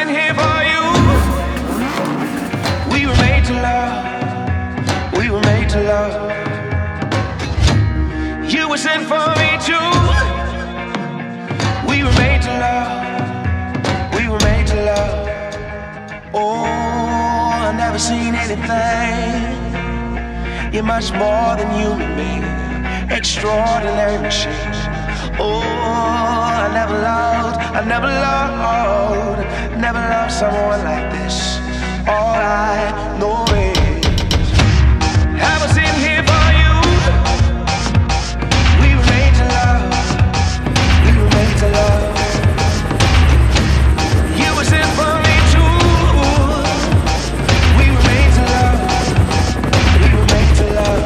in here for you. We were made to love. We were made to love. You were sent for me too. We were made to love. We were made to love. Oh, I've never seen anything. You're much more than human being. Extraordinary machine. Oh, I never loved someone like this. All I know is I was in here for you. We were made to love. We were made to love. You were sent for me too. We were made to love. We were made to love.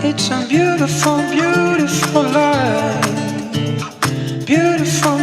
It's a beautiful, beautiful life. Beautiful,